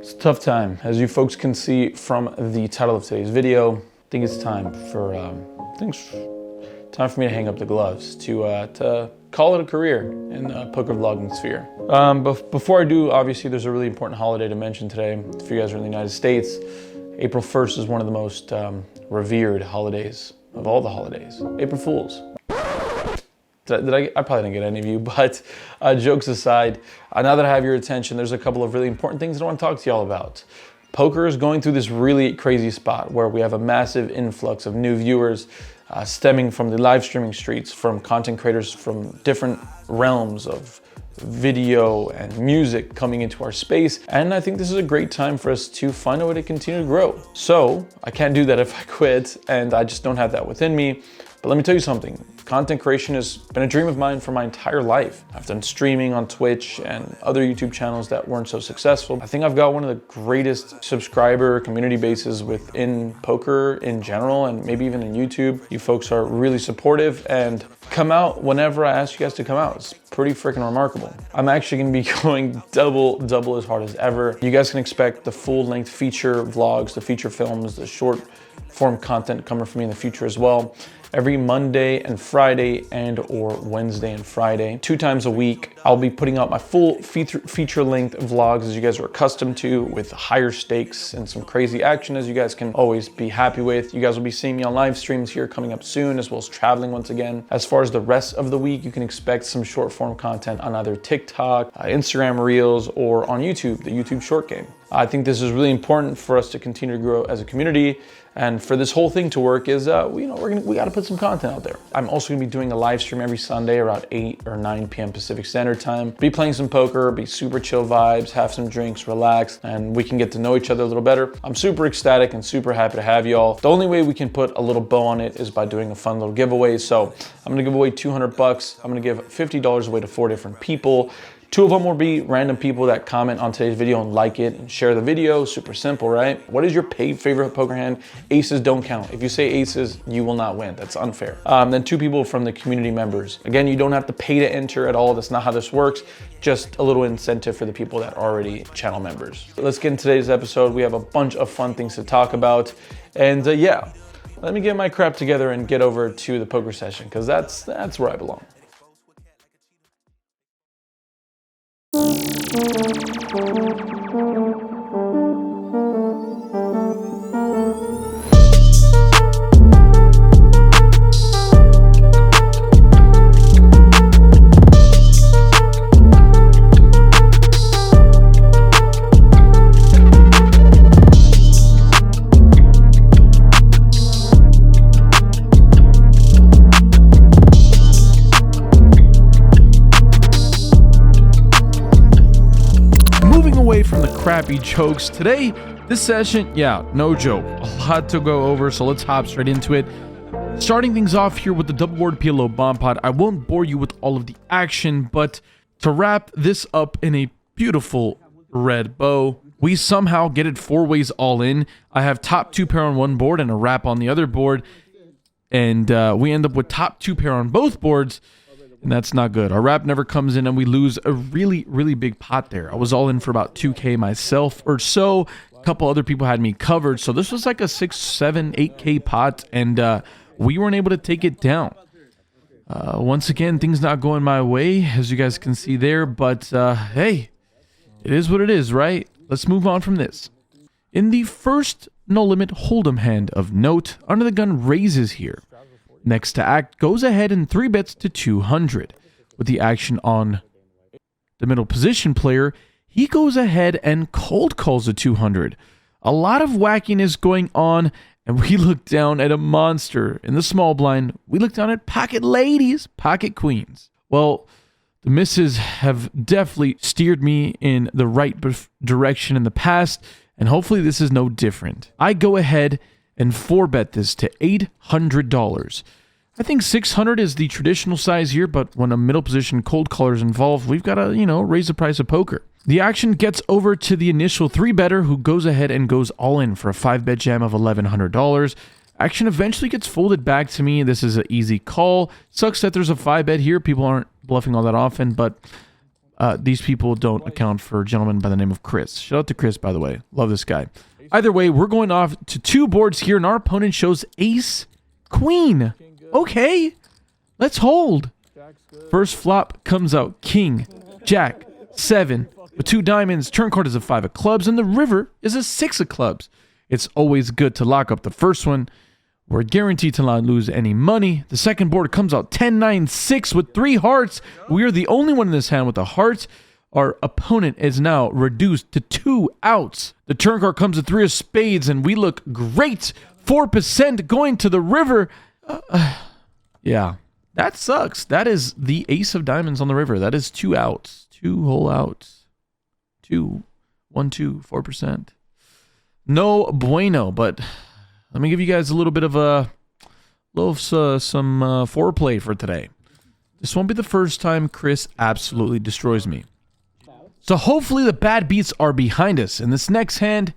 It's a tough time. As you folks can see from the title of today's video, I think it's time for me to hang up the gloves, to call it a career in the poker vlogging sphere. But before I do, obviously there's a really important holiday to mention today. If you guys are in the United States, April 1st is one of the most revered holidays of all the holidays. April Fools. I probably didn't get any of you, but jokes aside, now that I have your attention, there's a couple of really important things that I want to talk to y'all about. Poker is going through this really crazy spot where we have a massive influx of new viewers stemming from the live streaming streets, from content creators from different realms of video and music coming into our space. And I think this is a great time for us to find a way to continue to grow. So I can't do that if I quit, and I just don't have that within me. But let me tell you something, content creation has been a dream of mine for my entire life. I've done streaming on Twitch and other YouTube channels that weren't so successful. I think I've got one of the greatest subscriber community bases within poker in general, and maybe even in YouTube. You folks are really supportive and come out whenever I ask you guys to come out. It's pretty freaking remarkable. I'm actually gonna be going double as hard as ever. You guys can expect the full-length feature vlogs, the feature films, the short form content coming from me in the future as well. Every Monday and Friday or Wednesday and Friday, 2 times a week, I'll be putting out my full feature-length vlogs as you guys are accustomed to, with higher stakes and some crazy action as you guys can always be happy with. You guys will be seeing me on live streams here coming up soon, as well as traveling once again. As far as the rest of the week, you can expect some short form content on either TikTok, Instagram Reels, or on YouTube, the YouTube short game. I think this is really important for us to continue to grow as a community, and for this whole thing to work is, we got to put some content out there. I'm also gonna be doing a live stream every Sunday around 8 or 9 p.m. Pacific Standard Time. Be playing some poker, be super chill vibes, have some drinks, relax, and we can get to know each other a little better. I'm super ecstatic and super happy to have y'all. The only way we can put a little bow on it is by doing a fun little giveaway. So I'm gonna give away 200 bucks. I'm gonna give $50 away to 4 different people. 2 of them will be random people that comment on today's video and like it and share the video. Super simple, right? What is your favorite poker hand? Aces don't count. If you say aces, you will not win. That's unfair. Then 2 people from the community members. Again, you don't have to pay to enter at all. That's not how this works. Just a little incentive for the people that are already channel members. Let's get into today's episode. We have a bunch of fun things to talk about. And yeah, let me get my crap together and get over to the poker session, because that's where I belong. From the crappy jokes today, this session, yeah, no joke, a lot to go over, so let's hop straight into it. Starting things off here with the double board PLO bomb pot. I won't bore you with all of the action, but to wrap this up in a beautiful red bow, we somehow get it 4 ways all in. I have top 2 pair on one board and a wrap on the other board, and we end up with top 2 pair on both boards. And that's not good. Our wrap never comes in, and we lose a really big pot there. I was all in for about 2K myself or so. A couple other people had me covered. So this was like a 6, 7, 8K pot, and we weren't able to take it down. Once again, things not going my way, as you guys can see there. But hey, it is what it is, right? Let's move on from this. In the first no limit holdem hand of note, under the gun raises here. Next to act, goes ahead and 3-bets to 200. With the action on the middle position player, he goes ahead and cold calls a 200. A lot of wackiness going on, and we look down at a monster. In the small blind, we look down at pocket ladies, pocket queens. Well, the misses have definitely steered me in the right direction in the past, and hopefully this is no different. I go ahead and 4-bet this to $800. I think 600 is the traditional size here, but when a middle position cold caller is involved, we've got to, raise the price of poker. The action gets over to the initial 3-better, who goes ahead and goes all in for a 5-bet jam of $1,100. Action eventually gets folded back to me. This is an easy call. Sucks that there's a 5-bet here. People aren't bluffing all that often, but These people don't account for a gentleman by the name of Chris. Shout out to Chris, by the way. Love this guy. Either way, we're going off to 2 boards here, and our opponent shows ace, queen. Okay, let's hold. First flop comes out king, jack, 7, with 2 diamonds. Turn card is a 5 of clubs, and the river is a 6 of clubs. It's always good to lock up the first one. We're guaranteed to not lose any money. The second board comes out 10, 9, 6 with 3 hearts. We are the only one in this hand with a heart. Our opponent is now reduced to 2 outs. The turn card comes with 3 of spades, and we look great. 4% going to the river. Yeah, that sucks. That is the ace of diamonds on the river. That is 2 outs. 2 whole outs. 2, 1, 2, 4%. No bueno, but let me give you guys a little bit of some foreplay for today. This won't be the first time Chris absolutely destroys me. So hopefully the bad beats are behind us. In this next hand,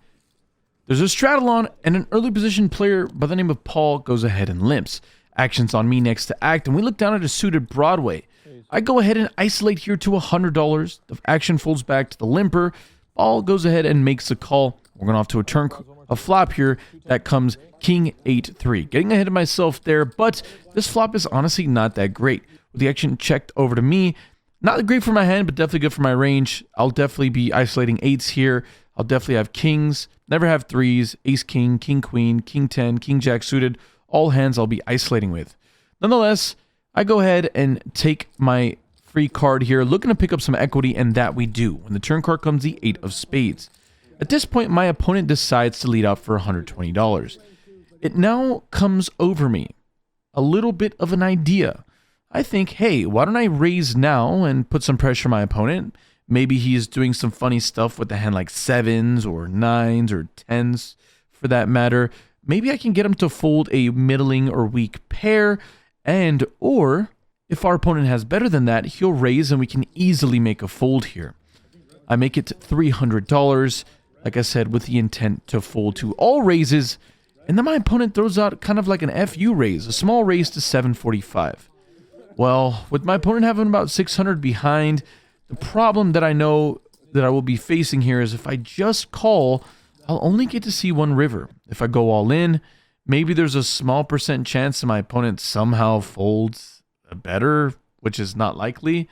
there's a straddle on, and an early position player by the name of Paul goes ahead and limps. Action's on me next to act, and we look down at a suited Broadway. I go ahead and isolate here to $100. The action folds back to the limper. Paul goes ahead and makes a call. We're going off to a flop here that comes king 8-3. Getting ahead of myself there, but this flop is honestly not that great. With the action checked over to me, not great for my hand, but definitely good for my range. I'll definitely be isolating 8s here. I'll definitely have kings, never have 3s, ace king, king queen, king 10, king jack suited. All hands I'll be isolating with. Nonetheless, I go ahead and take my free card here, looking to pick up some equity, and that we do. When the turn card comes the 8 of spades. At this point, my opponent decides to lead out for $120. It now comes over me. A little bit of an idea. I think, hey, why don't I raise now and put some pressure on my opponent? Maybe he's doing some funny stuff with the hand like 7s or 9s or 10s for that matter. Maybe I can get him to fold a middling or weak pair, or if our opponent has better than that, he'll raise and we can easily make a fold here. I make it $300. Like I said, with the intent to fold to all raises, and then my opponent throws out kind of like an FU raise, a small raise to 745. Well, with my opponent having about 600 behind, the problem that I know that I will be facing here is if I just call, I'll only get to see 1 river. If I go all in, maybe there's a small % chance that my opponent somehow folds better, which is not likely,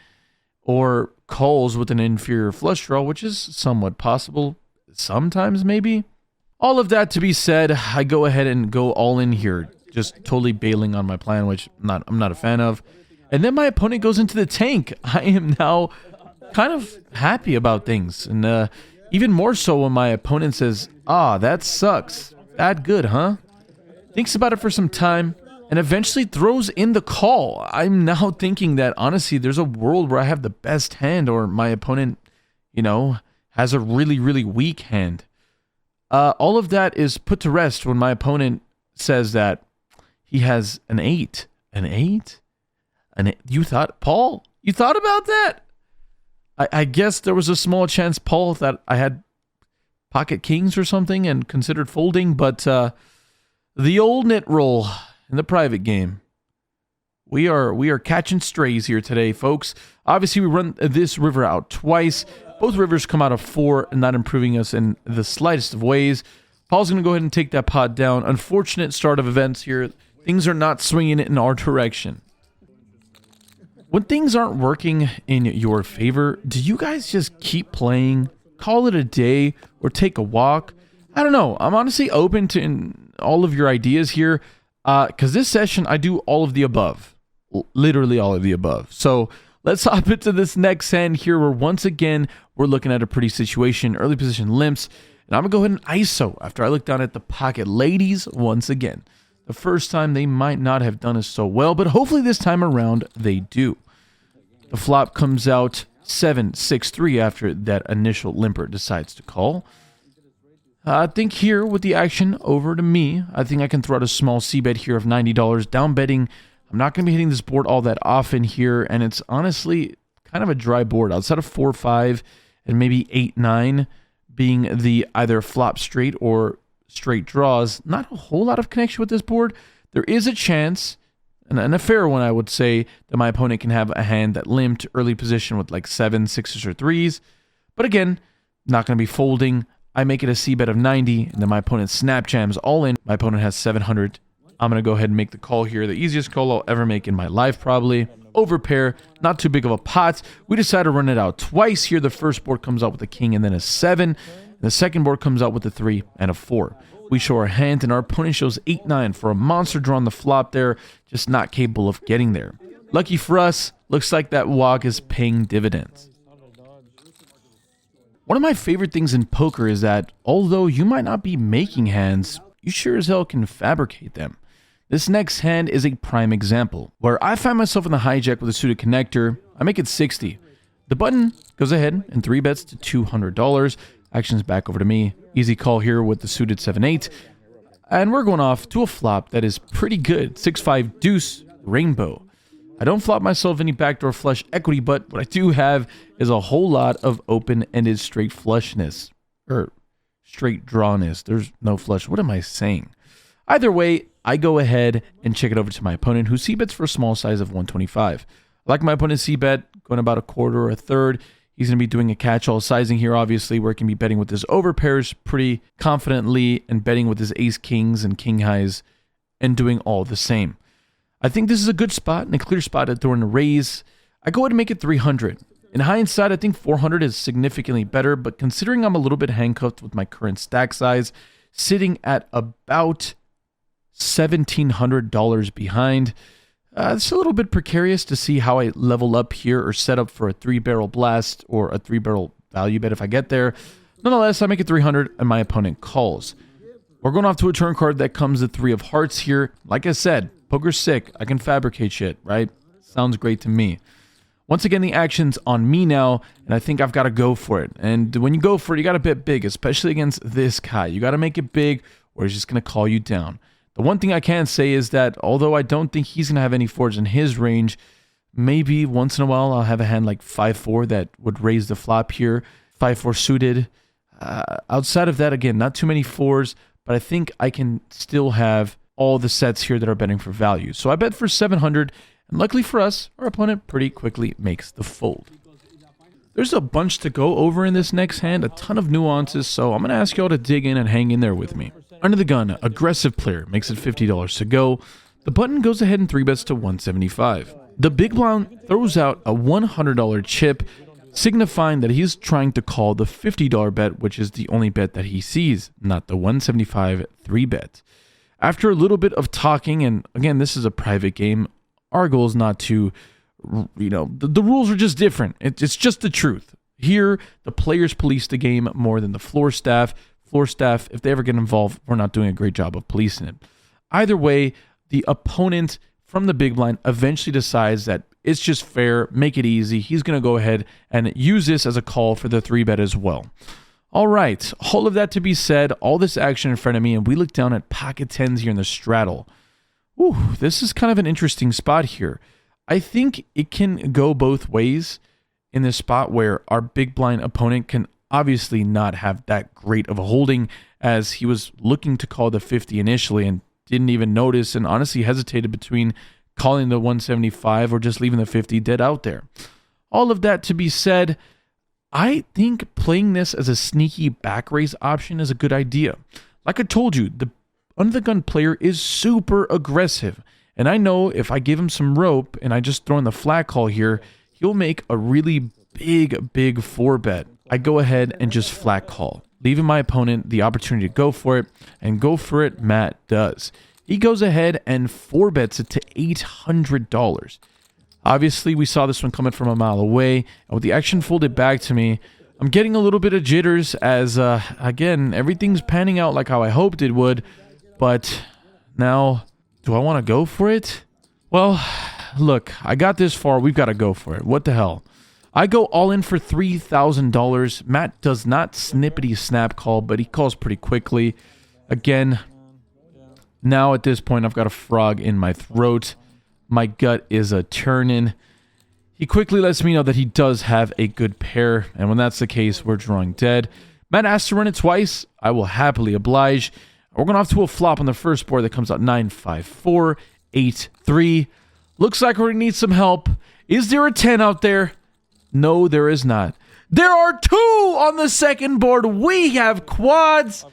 or calls with an inferior flush draw, which is somewhat possible. Sometimes, maybe. All of that to be said, I go ahead and go all in here, just totally bailing on my plan, which I'm not a fan of. And then my opponent goes into the tank. I am now kind of happy about things, and even more so when my opponent says, that sucks. That good, huh? Thinks about it for some time, and eventually throws in the call. I'm now thinking that, honestly, there's a world where I have the best hand, or my opponent, has a really, really weak hand. All of that is put to rest when my opponent says that he has an 8. An 8? You thought, Paul, you thought about that? I guess there was a small chance, Paul, that I had pocket kings or something and considered folding, but the old knit roll in the private game. We are catching strays here today, folks. Obviously, we run this river out twice. Both rivers come out of 4, not improving us in the slightest of ways. Paul's going to go ahead and take that pot down. Unfortunate start of events here. Things are not swinging in our direction. When things aren't working in your favor, do you guys just keep playing, call it a day, or take a walk? I don't know. I'm honestly open to all of your ideas here, because this session, I do all of the above. Literally all of the above. So let's hop into this next hand here, where once again, we're looking at a pretty situation. Early position limps. And I'm going to go ahead and ISO after I look down at the pocket ladies once again. The first time they might not have done us so well, but hopefully this time around they do. The flop comes out 7-6-3 after that initial limper decides to call. I think here with the action over to me, I think I can throw out a small c-bet here of $90. Down betting, I'm not going to be hitting this board all that often here, and it's honestly kind of a dry board. Outside of 4-5 and maybe 8-9 being the either flop straight or straight draws, not a whole lot of connection with this board. There is a chance and a fair one, I would say, that my opponent can have a hand that limped early position with like 7s, 6s, or 3s. But again, not going to be folding. I make it a c-bet of 90, and then my opponent snap jams all in. My opponent has 700. I'm going to go ahead and make the call here. The easiest call I'll ever make in my life, probably. Overpair, not too big of a pot. We decide to run it out twice here. The first board comes out with a king and then a 7. And the second board comes out with a 3 and a 4. We show our hand, and our opponent shows 8-9 for a monster draw on the flop there, just not capable of getting there. Lucky for us, looks like that walk is paying dividends. One of my favorite things in poker is that, although you might not be making hands, you sure as hell can fabricate them. This next hand is a prime example, where I find myself in the hijack with a suited connector. I make it 60. The button goes ahead and 3-bets to $200. Action's back over to me. Easy call here with the suited 7-8. And we're going off to a flop that is pretty good. 6-5 deuce rainbow. I don't flop myself any backdoor flush equity, but what I do have is a whole lot of open-ended straight flushness. Or straight drawness. There's no flush. What am I saying? Either way, I go ahead and check it over to my opponent, who c-bets for a small size of 125. I like my opponent's c-bet, going about a quarter or a third. He's going to be doing a catch-all sizing here, obviously, where he can be betting with his overpairs pretty confidently and betting with his ace-kings and king-highs and doing all the same. I think this is a good spot and a clear spot to throw in a raise. I go ahead and make it 300. In hindsight, I think 400 is significantly better, but considering I'm a little bit handcuffed with my current stack size, sitting at about $1,700 behind, it's a little bit precarious to see how I level up here or set up for a 3-barrel blast or a 3-barrel value bet if I get there. Nonetheless, I make it 300 and my opponent calls. We're going off to a turn card that comes the 3 of hearts here. Like I said, poker's sick. I can fabricate shit, right? Sounds great to me. Once again, the action's on me now, and I think I've got to go for it. And when you go for it, you got to bet big, especially against this guy. You got to make it big, or he's just going to call you down. The one thing I can say is that, although I don't think he's going to have any fours in his range, maybe once in a while I'll have a hand like 5-4 that would raise the flop here, 5-4 suited. Outside of that, again, not too many fours, but I think I can still have all the sets here that are betting for value. So I bet for 700, and luckily for us, our opponent pretty quickly makes the fold. There's a bunch to go over in this next hand, a ton of nuances, so I'm going to ask y'all to dig in and hang in there with me. Under the gun, aggressive player makes it $50 to go. The button goes ahead and 3-bets to 175. The big blind throws out a $100 chip, signifying that he's trying to call the $50 bet, which is the only bet that he sees, not the 175 3-bet. After a little bit of talking, and again, this is a private game, our goal is not to, the rules are just different. It's just the truth. Here, the players police the game more than the floor staff. Floor staff, if they ever get involved, we're not doing a great job of policing it. Either way, the opponent from the big blind eventually decides that it's just fair, make it easy. He's going to go ahead and use this as a call for the 3-bet as well. All right, all of that to be said, all this action in front of me, and we look down at pocket 10s here in the straddle. Ooh, this is kind of an interesting spot here. I think it can go both ways in this spot where our big blind opponent can obviously not have that great of a holding, as he was looking to call the 50 initially and didn't even notice and honestly hesitated between calling the 175 or just leaving the 50 dead out there. All of that to be said, I think playing this as a sneaky back raise option is a good idea. Like I told you, the under the gun player is super aggressive, and I know if I give him some rope and I just throw in the flat call here, he'll make a really big 4-bet. I go ahead and just flat call, leaving my opponent the opportunity to go for it, and go for it Matt does. He goes ahead and 4-bets it to $800. Obviously, we saw this one coming from a mile away, and with the action folded back to me, I'm getting a little bit of jitters as, again, everything's panning out like how I hoped it would, but now, do I want to go for it? Well, look, I got this far, we've got to go for it. What the hell? I go all in for $3,000. Matt does not snippety snap call, but he calls pretty quickly. Again, now at this point, I've got a frog in my throat. My gut is a turning. He quickly lets me know that he does have a good pair, and when that's the case, we're drawing dead. Matt asks to run it twice. I will happily oblige. We're going off to a flop on the first board that comes out 9-5-4, 8-3. Looks like we're gonna need some help. Is there a 10 out there? No, there is not. There are 2 on the second board. We have quads.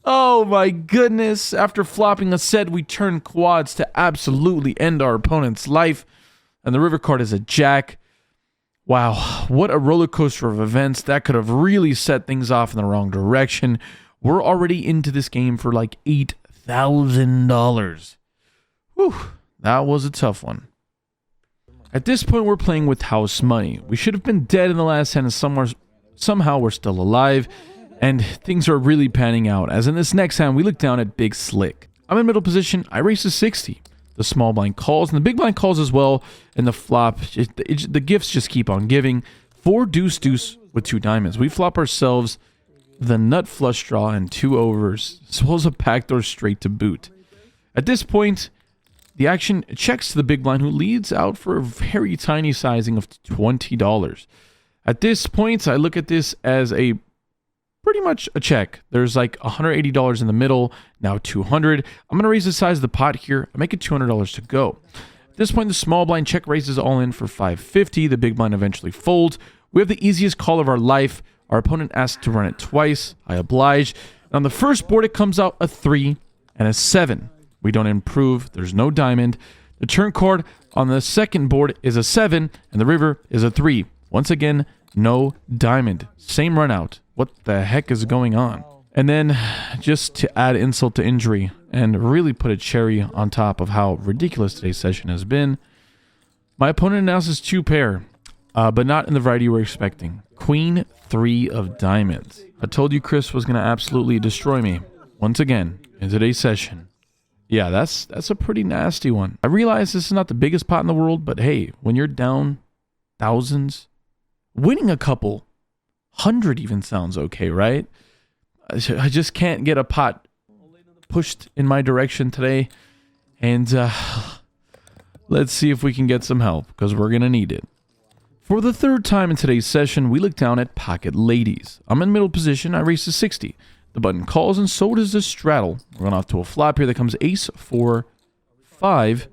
Oh my goodness. After flopping a set, we turn quads to absolutely end our opponent's life. And the river card is a jack. Wow, what a roller coaster of events. That could have really set things off in the wrong direction. We're already into this game for like $8,000. Whew, that was a tough one. At this point, we're playing with house money. We should have been dead in the last hand, and somehow we're still alive, and things are really panning out. As in this next hand, we look down at Big Slick. I'm in middle position. I raise to 60. The small blind calls, and the big blind calls as well, and the flop, the gifts just keep on giving. 4 deuce deuce with 2 diamonds. We flop ourselves the nut flush draw and 2 overs, as well as a backdoor straight to boot. At this point, the action checks to the big blind, who leads out for a very tiny sizing of $20. At this point, I look at this as a pretty much a check. There's like $180 in the middle, now $200. I'm going to raise the size of the pot here. I make it $200 to go. At this point, the small blind check raises all in for $550. The big blind eventually folds. We have the easiest call of our life. Our opponent asked to run it twice. I oblige. And on the first board, it comes out a 3 and a 7. We don't improve. There's no diamond. The turn card on the second board is a 7, and the river is a 3. Once again, no diamond. Same run out. What the heck is going on? And then, just to add insult to injury and really put a cherry on top of how ridiculous today's session has been, my opponent announces 2 pair, but not in the variety you were expecting. Queen 3 of diamonds. I told you Chris was going to absolutely destroy me once again in today's session. Yeah, that's a pretty nasty one. I realize this is not the biggest pot in the world, but hey, when you're down thousands, winning a couple hundred even sounds okay, right? I just can't get a pot pushed in my direction today. And let's see if we can get some help, because we're going to need it. For the 3rd time in today's session, we look down at pocket ladies. I'm in middle position. I raise to 60. The button calls, and so does the straddle. We're going off to a flop here that comes ace 4 5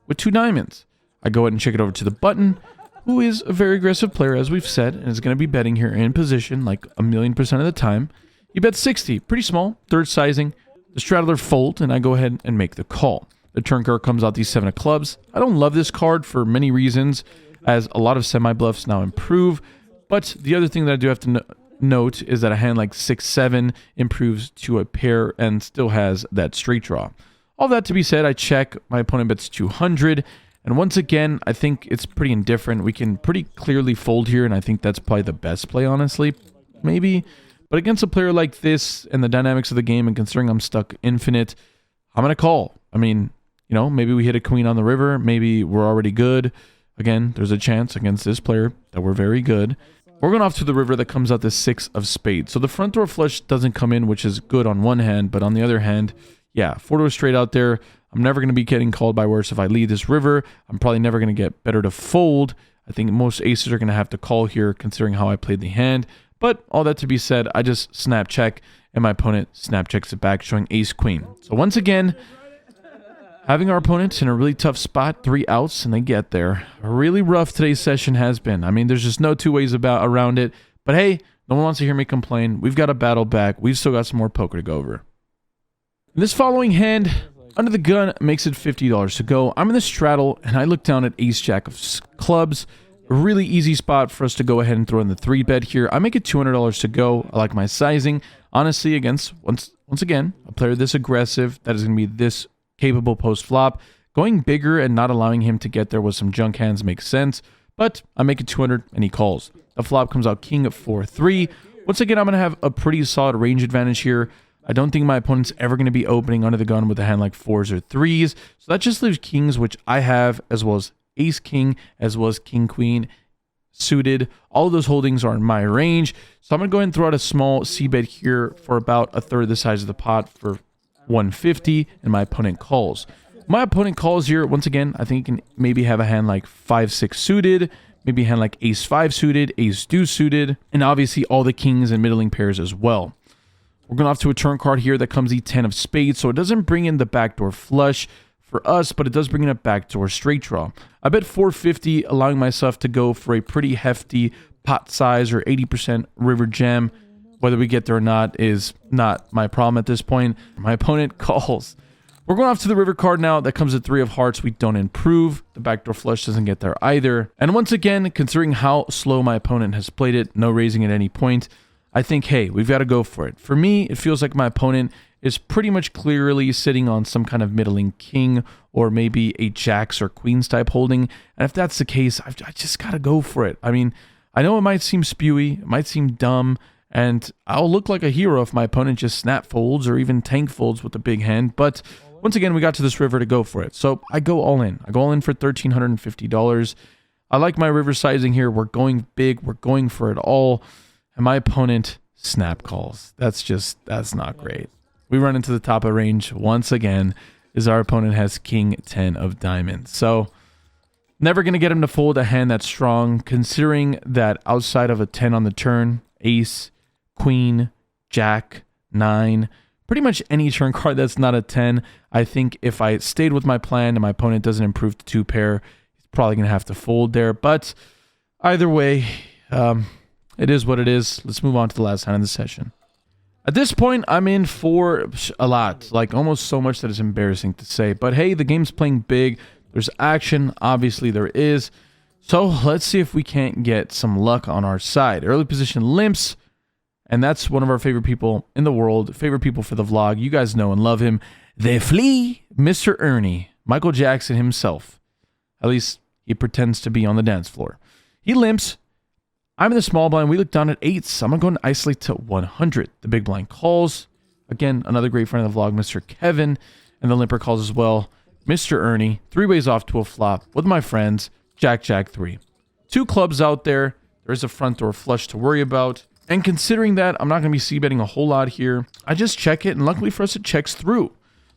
with 2 diamonds. I go ahead and check it over to the button, who is a very aggressive player, as we've said, and is going to be betting here in position like 1,000,000% of the time. He bets 60, pretty small, 3rd sizing. The straddler folds, and I go ahead and make the call. The turn card comes out the 7 of clubs. I don't love this card for many reasons, as a lot of semi-bluffs now improve, but the other thing that I do have to note is that a hand like 6-7 improves to a pair and still has that straight draw. All that to be said, I check. My opponent bets 200, and once again, I think it's pretty indifferent. We can pretty clearly fold here, and I think that's probably the best play, honestly, maybe. But against a player like this and the dynamics of the game, and considering I'm stuck infinite, I'm going to call. I mean, you know, maybe we hit a queen on the river. Maybe we're already good. Again, there's a chance against this player that we're very good. We're going off to the river that comes out the 6 of spades. So the front door flush doesn't come in, which is good on one hand, but on the other hand, yeah, 4 door straight out there. I'm never going to be getting called by worse if I lead this river. I'm probably never going to get better to fold. I think most aces are going to have to call here, considering how I played the hand. But all that to be said, I just snap check, and my opponent snap checks it back, showing ace queen. So once again, having our opponents in a really tough spot, 3 outs, and they get there. Really rough today's session has been. I mean, there's just no 2 ways around it. But hey, no one wants to hear me complain. We've got a battle back. We've still got some more poker to go over. And this following hand, under the gun, makes it $50 to go. I'm in the straddle, and I look down at ace-jack of clubs. A really easy spot for us to go ahead and throw in the 3-bet here. I make it $200 to go. I like my sizing. Honestly, against, once again, a player this aggressive, that is going to be this capable post-flop. Going bigger and not allowing him to get there with some junk hands makes sense, but I make it 200 and he calls. The flop comes out king of 4-3. Once again, I'm going to have a pretty solid range advantage here. I don't think my opponent's ever going to be opening under the gun with a hand like 4s or 3s, so that just leaves kings, which I have, as well as ace-king, as well as king-queen suited. All of those holdings are in my range, so I'm going to go ahead and throw out a small c-bet here for about 1/3 the size of the pot for 150, and my opponent calls. My opponent calls here. Once again, I think he can maybe have a hand like 5-6 suited, maybe a hand like ace-5 suited, ace-deuce suited, and obviously all the kings and middling pairs as well. We're going off to a turn card here that comes the 10 of spades, so it doesn't bring in the backdoor flush. for us, but it does bring it back to our straight draw. I bet 450, allowing myself to go for a pretty hefty pot size or 80% river jam. Whether we get there or not is not my problem at this point. My opponent calls. We're going off to the river card now. That comes at 3 of hearts. We don't improve. The backdoor flush doesn't get there either. And once again, considering how slow my opponent has played it, no raising at any point, I think, hey, we've got to go for it. For me, it feels like my opponent is pretty much clearly sitting on some kind of middling king or maybe a jacks or queens type holding. And if that's the case, I just got to go for it. I mean, I know it might seem spewy, it might seem dumb, and I'll look like a hero if my opponent just snap folds or even tank folds with a big hand. But once again, we got to this river to go for it. So I go all in. I go all in for $1,350. I like my river sizing here. We're going big. We're going for it all. And my opponent snap calls. That's not great. We run into the top of range once again as our opponent has king 10 of diamonds. So never going to get him to fold a hand that's strong, considering that outside of a 10 on the turn, ace, queen, jack, 9, pretty much any turn card that's not a 10, I think if I stayed with my plan and my opponent doesn't improve to 2 pair, he's probably going to have to fold there. But either way, it is what it is. Let's move on to the last hand of the session. At this point, I'm in for a lot, like almost so much that it's embarrassing to say. But hey, the game's playing big. There's action. Obviously, there is. So let's see if we can't get some luck on our side. Early position limps. And that's one of our favorite people in the world. Favorite people for the vlog. You guys know and love him. They flee, Mr. Ernie. Michael Jackson himself. At least he pretends to be on the dance floor. He limps. I'm in the small blind. We look down at 8s. I'm going to go and isolate to 100. The big blind calls. Again, another great friend of the vlog, Mr. Kevin. And the limper calls as well. Mr. Ernie. 3 ways off to a flop with my friends. Jack, Jack, 3. 2 clubs out there. There's a front door flush to worry about. And considering that I'm not going to be c-betting a whole lot here, I just check it. And luckily for us, it checks through.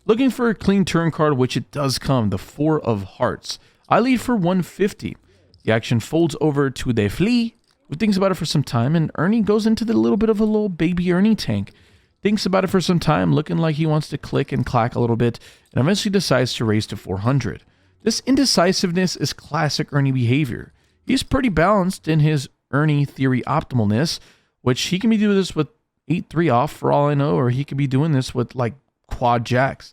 Looking for a clean turn card, which it does come. The 4 of hearts. I lead for 150. The action folds over to they flee. Who thinks about it for some time, and Ernie goes into the little bit of a little baby Ernie tank. Thinks about it for some time, looking like he wants to click and clack a little bit, and eventually decides to raise to 400. This indecisiveness is classic Ernie behavior. He's pretty balanced in his Ernie theory optimalness, which he can be doing this with 8-3 off for all I know, or he could be doing this with like quad jacks.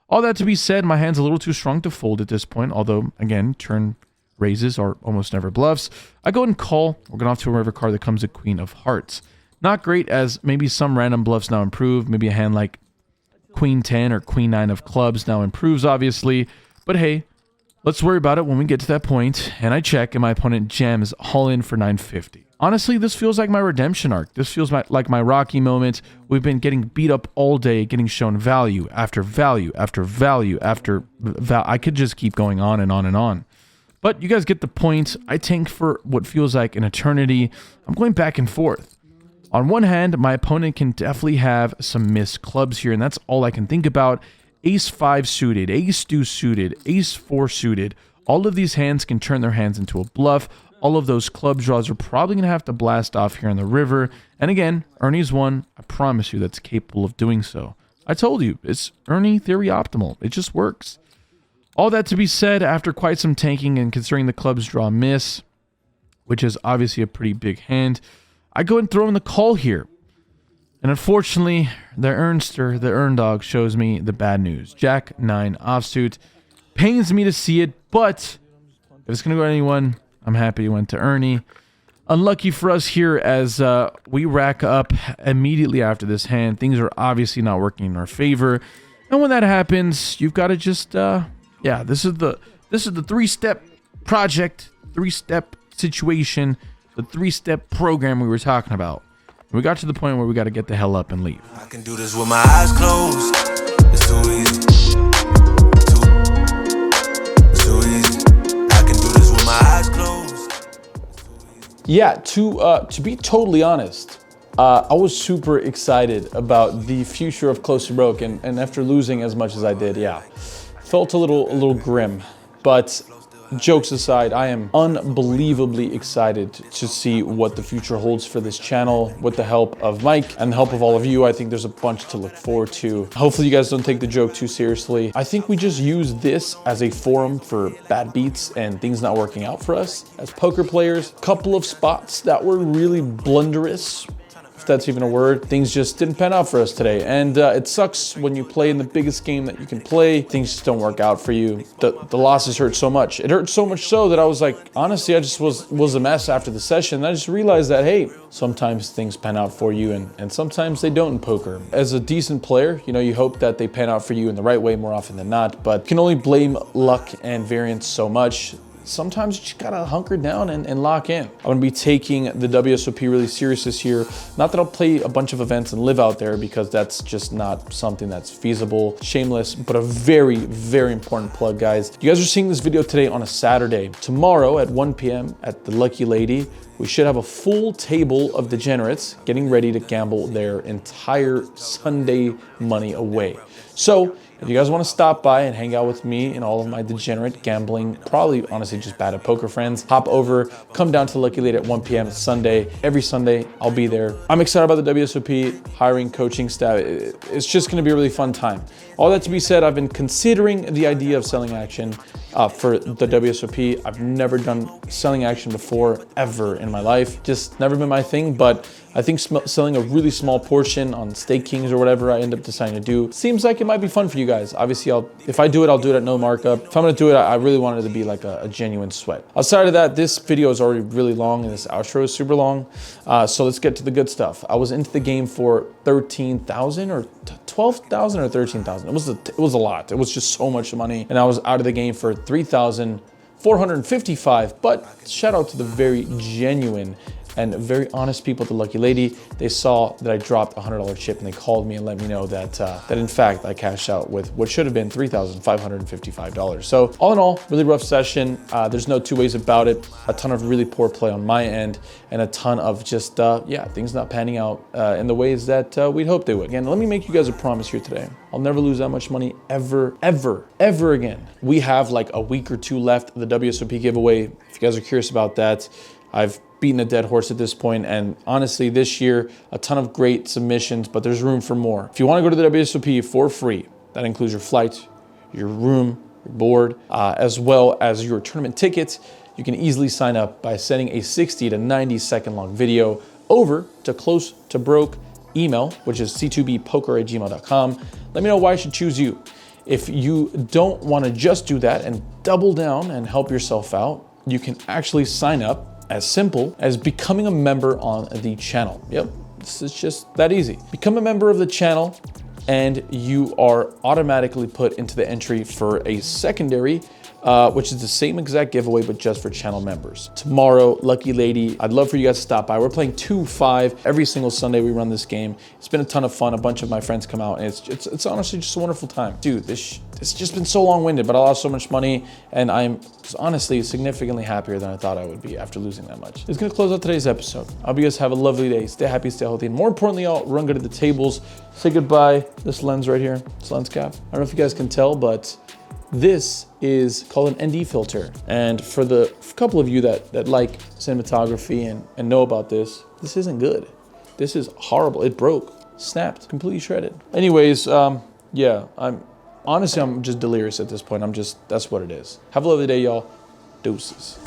All that to be said, my hand's a little too strong to fold at this point, although, again, turn raises are almost never bluffs. I go ahead and call. We're going off to a river card that comes a queen of hearts. Not great, as maybe some random bluffs now improve. Maybe a hand like queen 10 or queen 9 of clubs now improves, obviously. But hey, let's worry about it when we get to that point. And I check, and my opponent jams all in for 950. Honestly, this feels like my redemption arc. This feels like my Rocky moment. We've been getting beat up all day, getting shown value after value after value after value. I could just keep going on and on and on. But you guys get the point. I tank for what feels like an eternity. I'm going back and forth. On one hand, my opponent can definitely have some missed clubs here, and that's all I can think about. Ace 5 suited, ace deuce suited, ace 4 suited. All of these hands can turn their hands into a bluff. All of those club draws are probably going to have to blast off here in the river. And again, Ernie's one. I promise you that's capable of doing so. I told you, it's Ernie theory optimal. It just works. All that to be said, after quite some tanking and considering the clubs draw miss, which is obviously a pretty big hand, I go and throw in the call here. And unfortunately, the Ernster, the Earn Dog, shows me the bad news. Jack 9 offsuit. Pains me to see it, but if it's going to go to anyone, I'm happy it went to Ernie. Unlucky for us here as we rack up immediately after this hand. Things are obviously not working in our favor. And when that happens, you've got to just... yeah, this is the 3-step project, 3-step situation, the 3-step program we were talking about. And we got to the point where we got to get the hell up and leave. I can do this with my eyes closed. It's too easy. Too easy. I can do this with my eyes closed. Yeah, to be totally honest, I was super excited about the future of Close to Broke, and after losing as much as I did, yeah. Felt a little grim, but jokes aside, I am unbelievably excited to see what the future holds for this channel. With the help of Mike and the help of all of you, I think there's a bunch to look forward to. Hopefully you guys don't take the joke too seriously. I think we just use this as a forum for bad beats and things not working out for us as poker players. Couple of spots that were really blunderous, if that's even a word. Things just didn't pan out for us today. And it sucks when you play in the biggest game that you can play, things just don't work out for you. The losses hurt so much. It hurt so much so that I was like, honestly, I just was a mess after the session. And I just realized that, hey, sometimes things pan out for you and sometimes they don't in poker. As a decent player, you know, you hope that they pan out for you in the right way more often than not, but you can only blame luck and variance so much. Sometimes you just gotta hunker down and lock in. I'm gonna be taking the WSOP really serious this year. Not that I'll play a bunch of events and live out there, because that's just not something that's feasible. Shameless, but a very, very important plug, guys. You guys are seeing this video today on a Saturday. Tomorrow at 1 p.m. at the Lucky Lady, we should have a full table of degenerates getting ready to gamble their entire Sunday money away. So if you guys want to stop by and hang out with me and all of my degenerate gambling, probably honestly just bad at poker friends, hop over, come down to the Lucky Lady at 1 p.m. Sunday. Every Sunday, I'll be there. I'm excited about the WSOP, hiring coaching staff. It's just going to be a really fun time. All that to be said, I've been considering the idea of selling action for the WSOP. I've never done selling action before, ever in my life. Just never been my thing, but I think selling a really small portion on Stake Kings or whatever I end up deciding to do seems like it might be fun for you guys. Obviously, if I do it, I'll do it at no markup. If I'm gonna do it, I really want it to be like a genuine sweat. Outside of that, this video is already really long and this outro is super long. So let's get to the good stuff. I was into the game for 13,000 or 12,000 or 13,000. It was a lot. It was just so much money. And I was out of the game for 3,455. But shout out to the very genuine and very honest people at the Lucky Lady. They saw that I dropped a $100 chip and they called me and let me know that that in fact I cashed out with what should have been $3,555. So all in all, really rough session. There's no two ways about it. A ton of really poor play on my end and a ton of just, yeah, things not panning out in the ways that we'd hoped they would. Again, let me make you guys a promise here today. I'll never lose that much money ever, ever, ever again. We have like a week or two left of the WSOP giveaway. If you guys are curious about that, I've beaten a dead horse at this point, and honestly this year a ton of great submissions, but there's room for more. If you want to go to the WSOP for free, that includes your flight, your room, your board, as well as your tournament tickets. You can easily sign up by sending a 60 to 90 second long video over to close to broke email, which is c2bpoker@gmail.com. Let me know why I should choose you. If you don't want to just do that and double down and help yourself out, you can actually sign up as simple as becoming a member on the channel. Yep, this is just that easy. Become a member of the channel and you are automatically put into the entry for a secondary, which is the same exact giveaway, but just for channel members. Tomorrow, Lucky Lady, I'd love for you guys to stop by. We're playing 2-5 every single Sunday we run this game. It's been a ton of fun. A bunch of my friends come out and it's honestly just a wonderful time. Dude, it's just been so long-winded, but I lost so much money and I'm honestly significantly happier than I thought I would be after losing that much. It's gonna close out today's episode. I hope you guys have a lovely day. Stay happy, stay healthy, and more importantly, I'll run good at the tables. Say goodbye. This lens right here, this lens cap. I don't know if you guys can tell, but this is called an ND filter. And for the couple of you that like cinematography and know about this isn't good. This is horrible. It broke, snapped, completely shredded. Anyways, yeah, I'm just delirious at this point. That's what it is. Have a lovely day, y'all. Deuces.